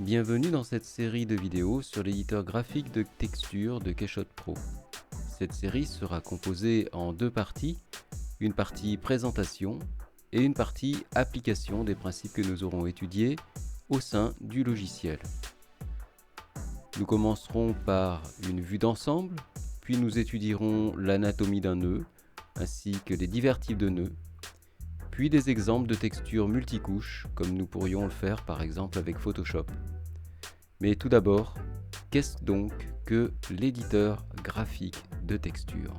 Bienvenue dans cette série de vidéos sur l'éditeur graphique de texture de Keyshot Pro. Cette série sera composée en deux parties, une partie présentation et une partie application des principes que nous aurons étudiés au sein du logiciel. Nous commencerons par une vue d'ensemble, puis nous étudierons l'anatomie d'un nœud, ainsi que les divers types de nœuds, puis des exemples de textures multicouches, comme nous pourrions le faire par exemple avec Photoshop. Mais tout d'abord, qu'est-ce donc que l'éditeur graphique de texture?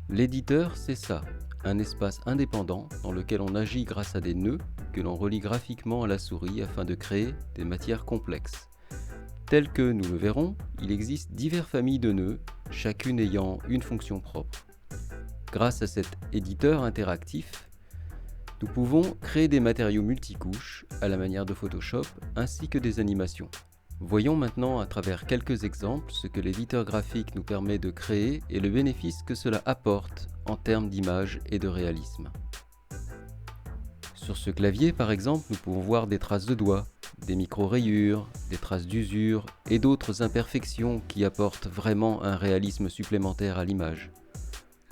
L'éditeur, c'est ça, un espace indépendant dans lequel on agit grâce à des nœuds que l'on relie graphiquement à la souris afin de créer des matières complexes. Tel que nous le verrons, il existe diverses familles de nœuds, chacune ayant une fonction propre. Grâce à cet éditeur interactif, nous pouvons créer des matériaux multicouches à la manière de Photoshop ainsi que des animations. Voyons maintenant à travers quelques exemples ce que l'éditeur graphique nous permet de créer et le bénéfice que cela apporte en termes d'image et de réalisme. Sur ce clavier par exemple, nous pouvons voir des traces de doigts, des micro-rayures, des traces d'usure et d'autres imperfections qui apportent vraiment un réalisme supplémentaire à l'image.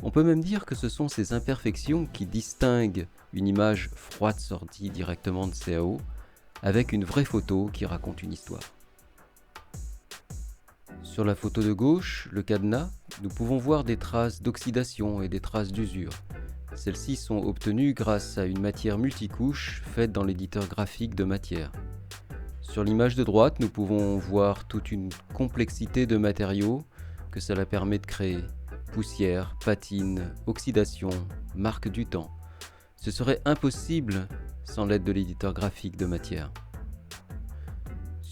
On peut même dire que ce sont ces imperfections qui distinguent une image froide sortie directement de CAO avec une vraie photo qui raconte une histoire. Sur la photo de gauche, le cadenas, nous pouvons voir des traces d'oxydation et des traces d'usure. Celles-ci sont obtenues grâce à une matière multicouche faite dans l'éditeur graphique de matière. Sur l'image de droite, nous pouvons voir toute une complexité de matériaux que cela permet de créer. Poussière, patine, oxydation, marque du temps. Ce serait impossible sans l'aide de l'éditeur graphique de matière.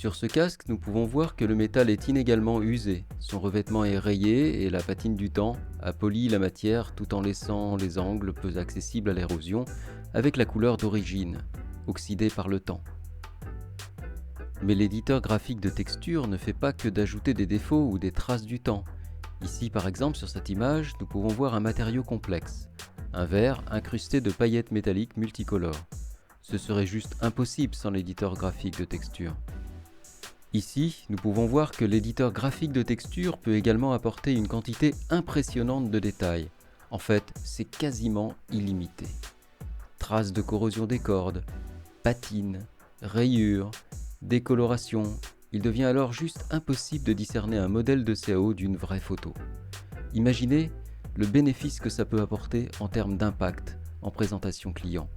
Sur ce casque, nous pouvons voir que le métal est inégalement usé. Son revêtement est rayé et la patine du temps a poli la matière tout en laissant les angles peu accessibles à l'érosion avec la couleur d'origine, oxydée par le temps. Mais l'éditeur graphique de texture ne fait pas que d'ajouter des défauts ou des traces du temps. Ici par exemple sur cette image, nous pouvons voir un matériau complexe, un verre incrusté de paillettes métalliques multicolores. Ce serait juste impossible sans l'éditeur graphique de texture. Ici, nous pouvons voir que l'éditeur graphique de texture peut également apporter une quantité impressionnante de détails. En fait, c'est quasiment illimité. Traces de corrosion des cordes, patines, rayures, décoloration. Il devient alors juste impossible de discerner un modèle de CAO d'une vraie photo. Imaginez le bénéfice que ça peut apporter en termes d'impact en présentation client.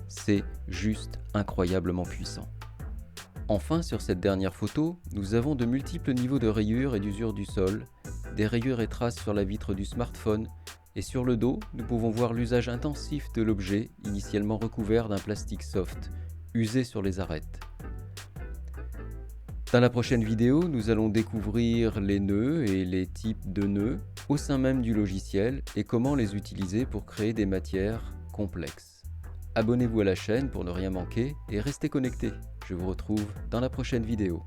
C'est juste incroyablement puissant. Enfin, sur cette dernière photo, nous avons de multiples niveaux de rayures et d'usure du sol, des rayures et traces sur la vitre du smartphone, et sur le dos, nous pouvons voir l'usage intensif de l'objet, initialement recouvert d'un plastique soft, usé sur les arêtes. Dans la prochaine vidéo, nous allons découvrir les nœuds et les types de nœuds au sein même du logiciel et comment les utiliser pour créer des matières complexes. Abonnez-vous à la chaîne pour ne rien manquer et restez connectés. Je vous retrouve dans la prochaine vidéo.